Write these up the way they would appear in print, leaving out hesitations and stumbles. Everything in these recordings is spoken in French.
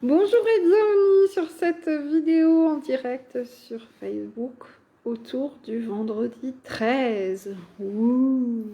Bonjour et bienvenue sur cette vidéo en direct sur Facebook autour du vendredi 13. Ouh.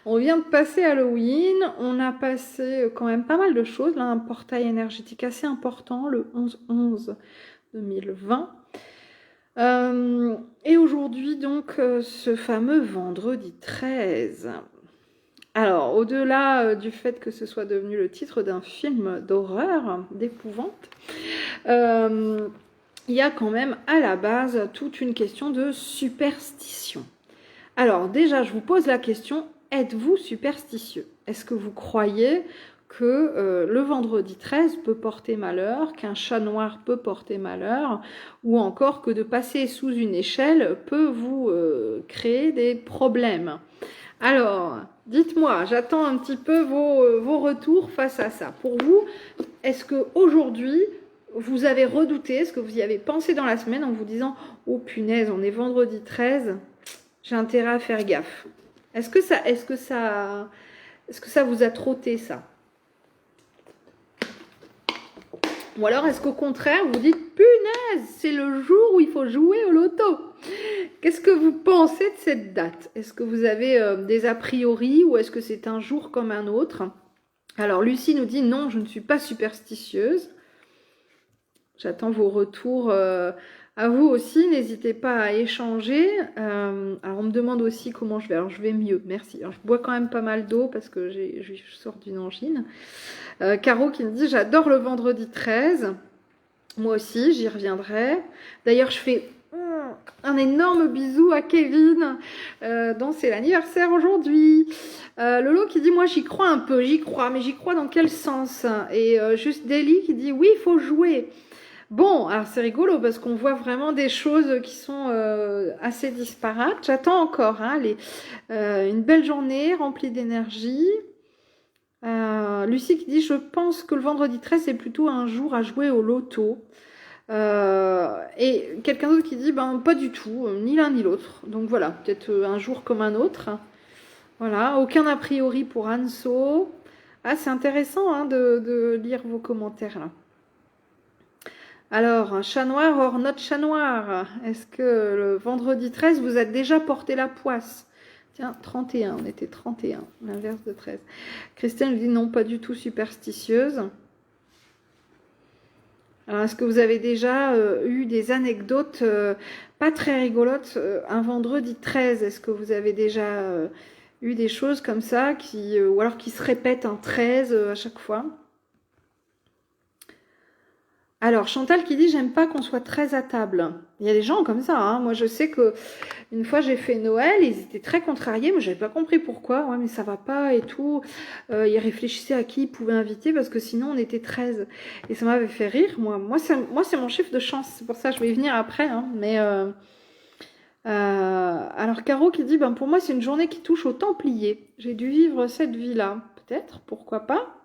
On vient de passer Halloween, on a passé quand même pas mal de choses, là, un portail énergétique assez important, le 11-11-2020. Et aujourd'hui donc ce fameux vendredi 13. Alors, au-delà du fait que ce soit devenu le titre d'un film d'horreur, d'épouvante, il y a quand même à la base toute une question de superstition. Alors déjà, je vous pose la question, êtes-vous superstitieux? Est-ce que vous croyez que le vendredi 13 peut porter malheur, qu'un chat noir peut porter malheur, ou encore que de passer sous une échelle peut vous créer des problèmes? Alors, dites-moi, j'attends un petit peu vos retours face à ça. Pour vous, est-ce qu'aujourd'hui, vous avez redouté, est-ce que vous y avez pensé dans la semaine en vous disant « Oh punaise, on est vendredi 13, j'ai intérêt à faire gaffe ». Est-ce que ça vous a trotté ça? Ou alors est-ce qu'au contraire, vous dites « Punaise, c'est le jour où il faut jouer au loto ». Qu'est-ce que vous pensez de cette date? Est-ce que vous avez des a priori ou est-ce que c'est un jour comme un autre? Alors Lucie nous dit « Non, je ne suis pas superstitieuse ». J'attends vos retours à vous aussi. N'hésitez pas à échanger. Alors, on me demande aussi comment je vais. Alors, je vais mieux. Merci. Alors, je bois quand même pas mal d'eau parce que je sors d'une angine. Caro qui me dit « J'adore le vendredi 13 ». Moi aussi, j'y reviendrai. D'ailleurs, je fais un énorme bisou à Kevin, dont c'est l'anniversaire aujourd'hui. Lolo qui dit « Moi, j'y crois un peu. J'y crois. Mais j'y crois dans quel sens ?» Et juste Deli qui dit « Oui, il faut jouer. » Bon, alors c'est rigolo parce qu'on voit vraiment des choses qui sont assez disparates. J'attends encore une belle journée remplie d'énergie. Lucie qui dit « Je pense que le vendredi 13 c'est plutôt un jour à jouer au loto. » Et quelqu'un d'autre qui dit « Ben pas du tout, ni l'un ni l'autre. » Donc voilà, peut-être un jour comme un autre. Voilà, aucun a priori pour Anso. Ah, c'est intéressant hein, de lire vos commentaires là. Alors, un chat noir hors notre chat noir. Est-ce que le vendredi 13, vous a déjà porté la poisse? Tiens, 31, on était 31, l'inverse de 13. Christine nous dit non, pas du tout superstitieuse. Alors, est-ce que vous avez déjà eu des anecdotes pas très rigolotes un vendredi 13? Est-ce que vous avez déjà eu des choses comme ça, ou alors qui se répètent un 13 à chaque fois? Alors, Chantal qui dit « J'aime pas qu'on soit très à table ». Il y a des gens comme ça. Hein. Moi, je sais que une fois, j'ai fait Noël. Ils étaient très contrariés, mais j'avais pas compris pourquoi. Ouais, mais ça va pas et tout. Ils réfléchissaient à qui ils pouvaient inviter parce que sinon, on était 13. Et ça m'avait fait rire. Moi c'est mon chiffre de chance. C'est pour ça que je vais y venir après. Hein. Mais alors, Caro qui dit « Ben, pour moi, c'est une journée qui touche aux Templiers. J'ai dû vivre cette vie-là. Peut-être, pourquoi pas ?»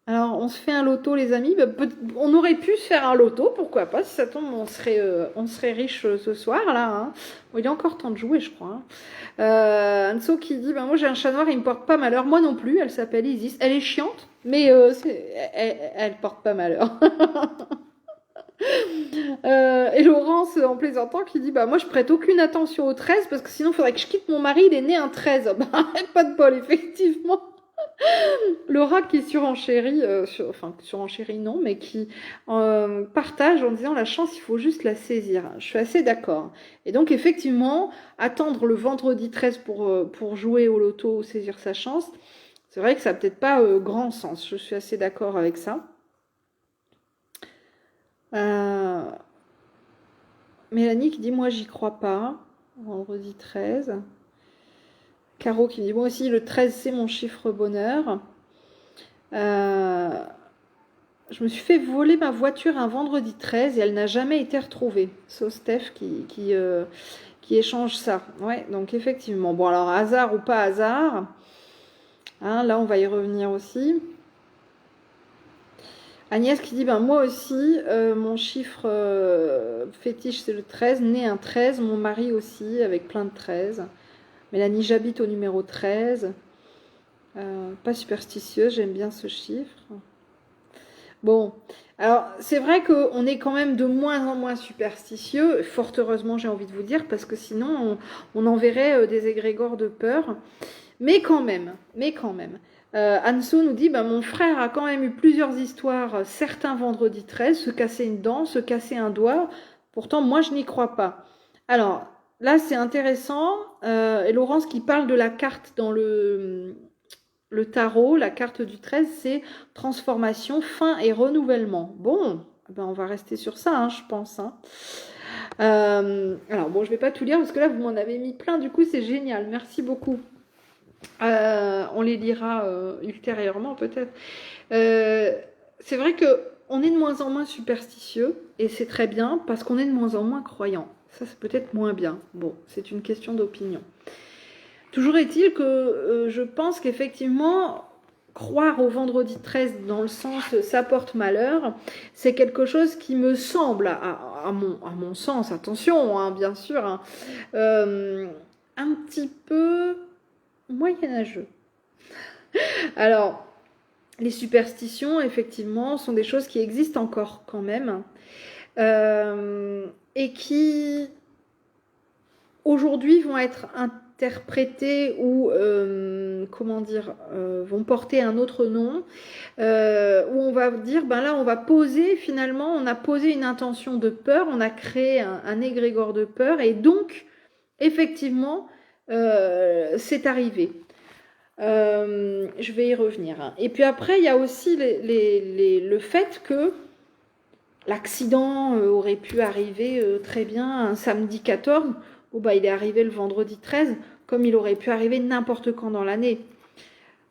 Alors, on se fait un loto, les amis. On aurait pu se faire un loto, pourquoi pas. Si ça tombe, on serait riche ce soir, là. Hein. Bon, il est encore temps de jouer, je crois. Hein. Anso qui dit, moi j'ai un chat noir, il me porte pas malheur. Moi non plus, elle s'appelle Isis. Elle est chiante, mais elle porte pas malheur. Et Laurence, en plaisantant, qui dit, moi je prête aucune attention au 13, parce que sinon il faudrait que je quitte mon mari, il est né un 13. Pas de bol, effectivement. Laura qui surenchérit, surenchérit non, mais qui partage en disant la chance, il faut juste la saisir. Je suis assez d'accord. Et donc effectivement, attendre le vendredi 13 pour jouer au loto ou saisir sa chance, c'est vrai que ça n'a peut-être pas grand sens. Je suis assez d'accord avec ça. Mélanie qui dit moi j'y crois pas. Vendredi 13. Caro qui dit moi aussi le 13 c'est mon chiffre bonheur. Je me suis fait voler ma voiture un vendredi 13 et elle n'a jamais été retrouvée. So Steph qui échange ça. Ouais, donc effectivement. Bon, alors hasard ou pas hasard. Hein, là, on va y revenir aussi. Agnès qui dit, moi aussi, mon chiffre fétiche, c'est le 13. Né un 13, mon mari aussi, avec plein de 13. Mélanie, j'habite au numéro 13. Pas superstitieuse, j'aime bien ce chiffre. Bon, alors c'est vrai qu'on est quand même de moins en moins superstitieux, fort heureusement j'ai envie de vous dire, parce que sinon on enverrait des égrégores de peur. Mais quand même, mais quand même. Anso nous dit, bah, mon frère a quand même eu plusieurs histoires, certains vendredi 13, se casser une dent, se casser un doigt. Pourtant, moi, je n'y crois pas. Alors, là, c'est intéressant. Et Laurence qui parle de la carte dans le tarot, la carte du 13, c'est transformation, fin et renouvellement. Bon, ben, on va rester sur ça, hein, je pense. Hein. Alors, bon, je vais pas tout lire parce que là, vous m'en avez mis plein, du coup, c'est génial. Merci beaucoup. On les lira ultérieurement peut-être. C'est vrai que on est de moins en moins superstitieux et c'est très bien parce qu'on est de moins en moins croyant. Ça, c'est peut-être moins bien. Bon, c'est une question d'opinion. Toujours est-il que je pense qu'effectivement, croire au vendredi 13 dans le sens ça porte malheur, c'est quelque chose qui me semble, à mon sens, attention, hein, bien sûr, hein, un petit peu moyenâgeux. Alors, les superstitions, effectivement, sont des choses qui existent encore quand même et qui, aujourd'hui, vont être interprétées ou, comment dire, vont porter un autre nom, où on va dire, ben là, on va poser, finalement, on a posé une intention de peur, on a créé un égrégore de peur, et donc, effectivement, c'est arrivé. Je vais y revenir. Et puis après, il y a aussi le fait que l'accident aurait pu arriver très bien un samedi 14. Bon, bah, il est arrivé le vendredi 13, comme il aurait pu arriver n'importe quand dans l'année.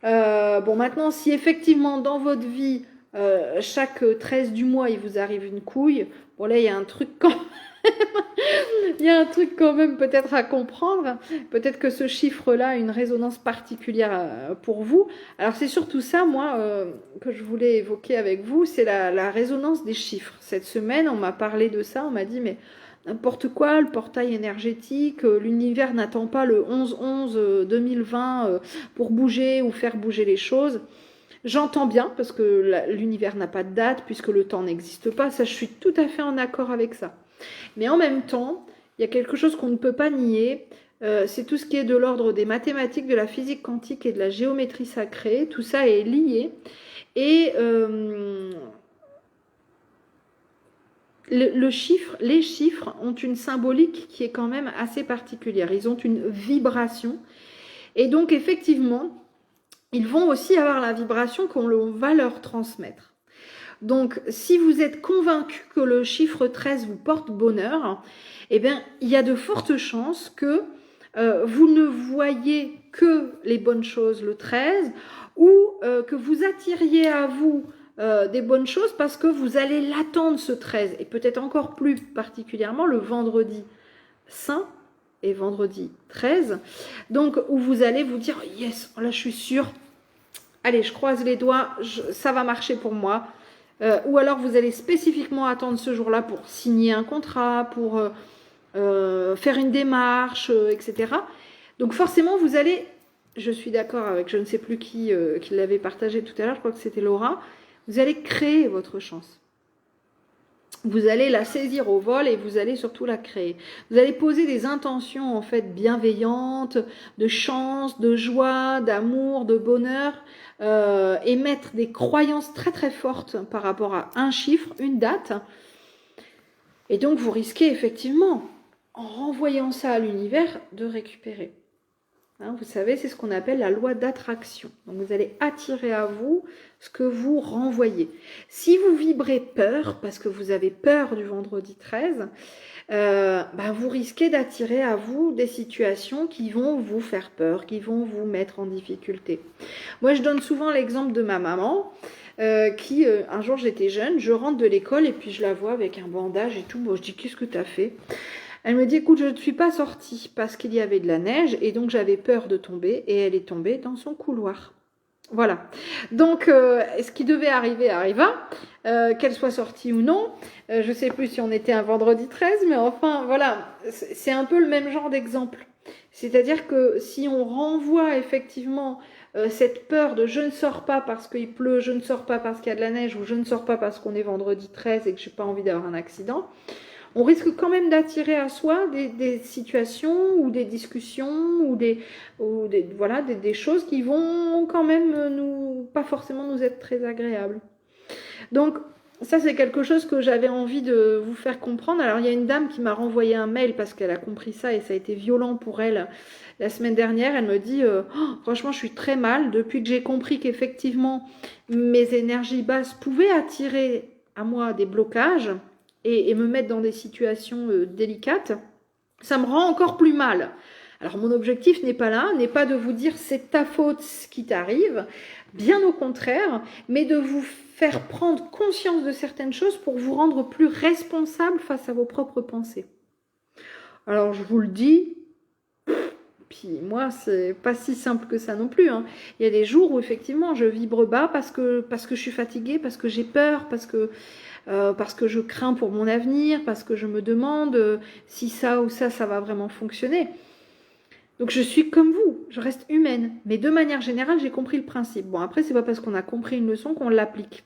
Bon, maintenant, si effectivement dans votre vie, chaque 13 du mois, il vous arrive une couille, bon là, il y a un truc quand il y a un truc quand même peut-être à comprendre. Peut-être que ce chiffre-là a une résonance particulière pour vous. Alors c'est surtout ça, moi, que je voulais évoquer avec vous, c'est la résonance des chiffres. Cette semaine, on m'a parlé de ça, on m'a dit, mais n'importe quoi, le portail énergétique, l'univers n'attend pas le 11-11-2020 pour bouger ou faire bouger les choses. J'entends bien, parce que l'univers n'a pas de date, puisque le temps n'existe pas, ça je suis tout à fait en accord avec ça. Mais en même temps, il y a quelque chose qu'on ne peut pas nier, c'est tout ce qui est de l'ordre des mathématiques, de la physique quantique et de la géométrie sacrée, tout ça est lié. Et les chiffres ont une symbolique qui est quand même assez particulière, ils ont une vibration. Et donc effectivement, ils vont aussi avoir la vibration qu'on va leur transmettre. Donc, si vous êtes convaincu que le chiffre 13 vous porte bonheur, eh bien, il y a de fortes chances que vous ne voyez que les bonnes choses le 13 ou que vous attiriez à vous des bonnes choses parce que vous allez l'attendre ce 13 et peut-être encore plus particulièrement le vendredi saint et vendredi 13. Donc, où vous allez vous dire « Yes, là je suis sûre, allez, je croise les doigts, ça va marcher pour moi ». Ou alors vous allez spécifiquement attendre ce jour-là pour signer un contrat, pour faire une démarche, etc. Donc forcément, vous allez, je suis d'accord avec, je ne sais plus qui l'avait partagé tout à l'heure, je crois que c'était Laura, vous allez créer votre chance. Vous allez la saisir au vol et vous allez surtout la créer. Vous allez poser des intentions en fait bienveillantes, de chance, de joie, d'amour, de bonheur, et mettre des croyances très très fortes par rapport à un chiffre, une date. Et donc vous risquez effectivement, en renvoyant ça à l'univers, de récupérer. Hein, vous savez, c'est ce qu'on appelle la loi d'attraction. Donc vous allez attirer à vous ce que vous renvoyez. Si vous vibrez peur, parce que vous avez peur du vendredi 13, vous risquez d'attirer à vous des situations qui vont vous faire peur, qui vont vous mettre en difficulté. Moi, je donne souvent l'exemple de ma maman, qui, un jour j'étais jeune, je rentre de l'école et puis je la vois avec un bandage et tout. Bon, je dis, qu'est-ce que tu as fait ? Elle me dit, écoute, je ne suis pas sortie parce qu'il y avait de la neige et donc j'avais peur de tomber et elle est tombée dans son couloir. Voilà. Donc, ce qui devait arriver arriva, qu'elle soit sortie ou non. Je ne sais plus si on était un vendredi 13, mais enfin, voilà, c'est un peu le même genre d'exemple. C'est-à-dire que si on renvoie effectivement cette peur de je ne sors pas parce qu'il pleut, je ne sors pas parce qu'il y a de la neige, ou je ne sors pas parce qu'on est vendredi 13 et que je n'ai pas envie d'avoir un accident, on risque quand même d'attirer à soi des situations ou des discussions ou voilà, des choses qui vont quand même pas forcément nous être très agréables. Donc, ça, c'est quelque chose que j'avais envie de vous faire comprendre. Alors, il y a une dame qui m'a renvoyé un mail parce qu'elle a compris ça et ça a été violent pour elle. La semaine dernière, elle me dit franchement, je suis très mal depuis que j'ai compris qu'effectivement, mes énergies basses pouvaient attirer à moi des blocages et me mettre dans des situations délicates. Ça me rend encore plus mal. Alors, mon objectif n'est pas là, n'est pas de vous dire c'est ta faute ce qui t'arrive, bien au contraire, mais de vous faire prendre conscience de certaines choses pour vous rendre plus responsable face à vos propres pensées. Alors, je vous le dis, puis moi, c'est pas si simple que ça non plus. Hein. Il y a des jours où effectivement, je vibre bas parce que je suis fatiguée, parce que j'ai peur, parce que je crains pour mon avenir, parce que je me demande si ça ou ça va vraiment fonctionner. Donc je suis comme vous, je reste humaine. Mais de manière générale, j'ai compris le principe. Bon, après, c'est pas parce qu'on a compris une leçon qu'on l'applique.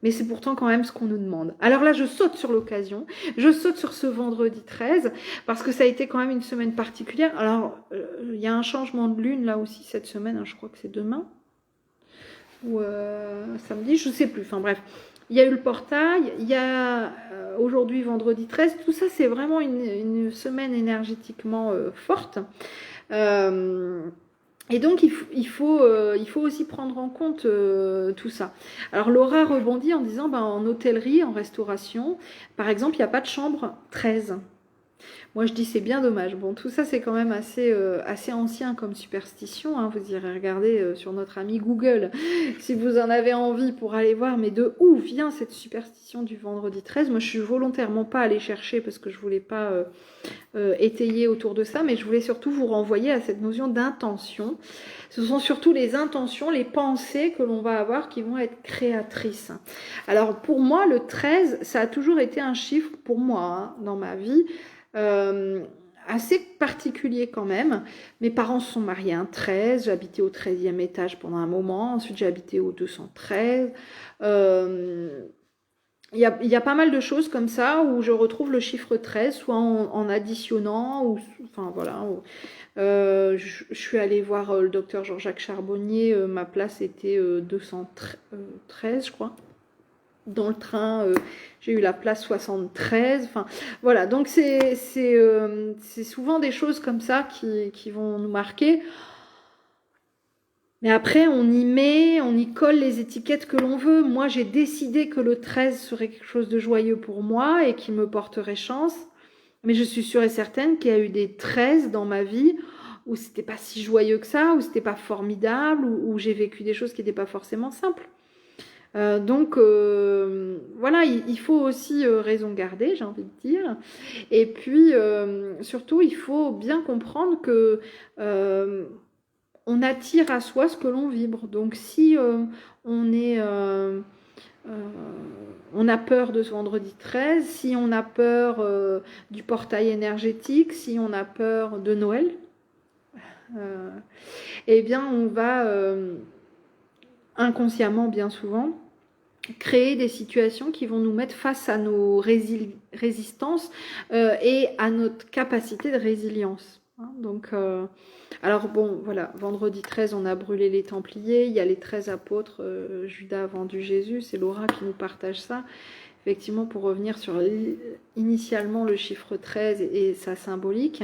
Mais c'est pourtant quand même ce qu'on nous demande. Alors là, je saute sur l'occasion. Je saute sur ce vendredi 13, parce que ça a été quand même une semaine particulière. Alors, il y a un changement de lune là aussi cette semaine, hein, je crois que c'est demain. Ou samedi, je ne sais plus. Enfin bref. Il y a eu le portail, il y a aujourd'hui vendredi 13, tout ça c'est vraiment une semaine énergétiquement forte. Et donc il faut aussi prendre en compte tout ça. Alors Laura rebondit en disant en hôtellerie, en restauration, par exemple, il n'y a pas de chambre 13. Moi, je dis c'est bien dommage. Bon, tout ça, c'est quand même assez ancien comme superstition. Hein. Vous irez regarder sur notre ami Google si vous en avez envie pour aller voir. Mais de où vient cette superstition du vendredi 13 ? Moi, je suis volontairement pas allée chercher parce que je voulais pas étayer autour de ça. Mais je voulais surtout vous renvoyer à cette notion d'intention. Ce sont surtout les intentions, les pensées que l'on va avoir qui vont être créatrices. Alors, pour moi, le 13, ça a toujours été un chiffre, pour moi, hein, dans ma vie, assez particulier quand même. Mes parents se sont mariés un 13, j'habitais au 13e étage pendant un moment, ensuite j'ai habité au 213. Il y a pas mal de choses comme ça où je retrouve le chiffre 13, soit en additionnant, ou enfin voilà. Je suis allée voir le docteur Jean-Jacques Charbonnier, ma place était 213, je crois. Dans le train, j'ai eu la place 73. Enfin, voilà. Donc, c'est souvent des choses comme ça qui vont nous marquer. Mais après, on y colle les étiquettes que l'on veut. Moi, j'ai décidé que le 13 serait quelque chose de joyeux pour moi et qui me porterait chance. Mais je suis sûre et certaine qu'il y a eu des 13 dans ma vie où c'était pas si joyeux que ça, où c'était pas formidable, où j'ai vécu des choses qui n'étaient pas forcément simples. Donc voilà, il faut aussi raison garder, j'ai envie de dire. Et puis surtout, il faut bien comprendre que on attire à soi ce que l'on vibre. Donc si on a peur de ce vendredi 13, si on a peur du portail énergétique, si on a peur de Noël, eh bien on va inconsciemment bien souvent créer des situations qui vont nous mettre face à nos résistances et à notre capacité de résilience. Hein, donc, alors bon, voilà, vendredi 13, on a brûlé les Templiers, il y a les 13 apôtres, Judas a vendu Jésus, c'est Laura qui nous partage ça. Effectivement, pour revenir sur initialement le chiffre 13 et sa symbolique,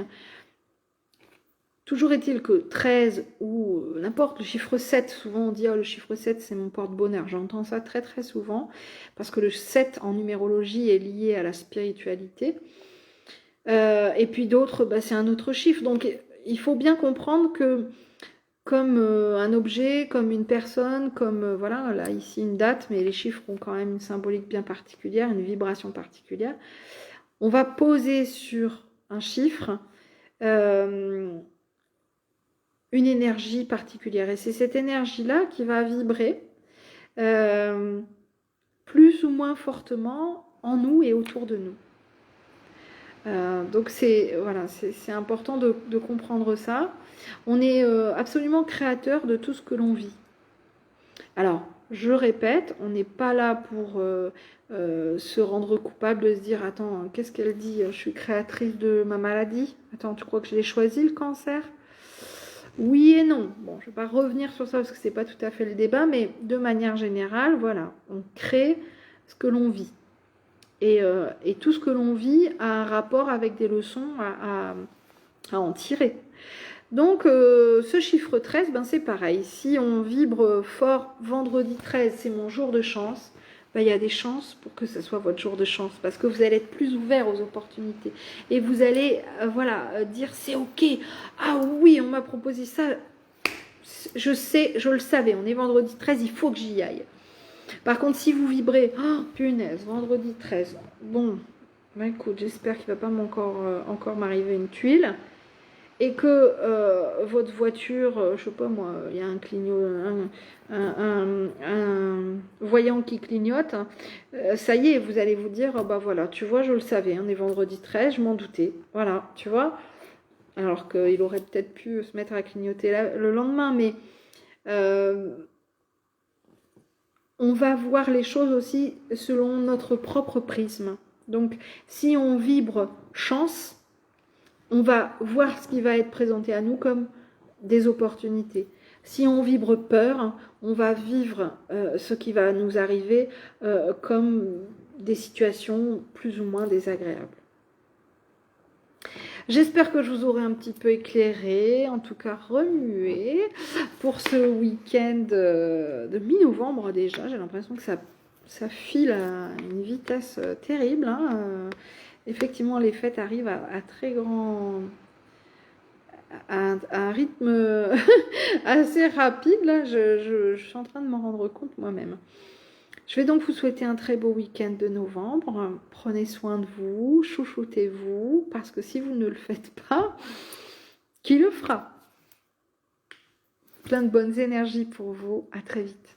toujours est-il que 13 ou n'importe, le chiffre 7, souvent on dit oh, le chiffre 7 c'est mon porte-bonheur. J'entends ça très très souvent parce que le 7 en numérologie est lié à la spiritualité. Et puis d'autres, c'est un autre chiffre. Donc il faut bien comprendre que comme un objet, comme une personne, comme voilà, là ici une date, mais les chiffres ont quand même une symbolique bien particulière, une vibration particulière. On va poser sur un chiffre une énergie particulière. Et c'est cette énergie-là qui va vibrer plus ou moins fortement en nous et autour de nous. Donc c'est voilà, c'est important de comprendre ça. On est absolument créateur de tout ce que l'on vit. Alors, je répète, on n'est pas là pour se rendre coupable, de se dire, attends, qu'est-ce qu'elle dit? Je suis créatrice de ma maladie. Attends, tu crois que je l'ai choisi, le cancer? Oui et non. Bon, je ne vais pas revenir sur ça parce que ce n'est pas tout à fait le débat, mais de manière générale, voilà, on crée ce que l'on vit. Et tout ce que l'on vit a un rapport avec des leçons à en tirer. Donc, ce chiffre 13, ben, c'est pareil. Si on vibre fort, vendredi 13, c'est mon jour de chance, ben, il y a des chances pour que ce soit votre jour de chance, parce que vous allez être plus ouvert aux opportunités. Et vous allez dire, c'est OK. Ah oui, on m'a proposé ça. Je sais, je le savais, on est vendredi 13, il faut que j'y aille. Par contre, si vous vibrez, oh, punaise, vendredi 13, bon, ben, écoute, j'espère qu'il ne va pas encore m'arriver une tuile. Et que votre voiture, je sais pas moi, il y a un voyant qui clignote, ça y est, vous allez vous dire, oh bah voilà, tu vois, je le savais, on est vendredi 13, je m'en doutais, voilà, tu vois, alors qu'il aurait peut-être pu se mettre à clignoter le lendemain, mais on va voir les choses aussi selon notre propre prisme. Donc, si on vibre chance, on va voir ce qui va être présenté à nous comme des opportunités. Si on vibre peur, on va vivre ce qui va nous arriver comme des situations plus ou moins désagréables. J'espère que je vous aurai un petit peu éclairé, en tout cas remué, pour ce week-end de mi-novembre déjà. J'ai l'impression que ça file à une vitesse terrible. Hein. Effectivement, les fêtes arrivent à très grand... à un rythme assez rapide. Là, je suis en train de m'en rendre compte moi-même. Je vais donc vous souhaiter un très beau week-end de novembre. Prenez soin de vous, chouchoutez-vous, parce que si vous ne le faites pas, qui le fera? Plein de bonnes énergies pour vous. À très vite.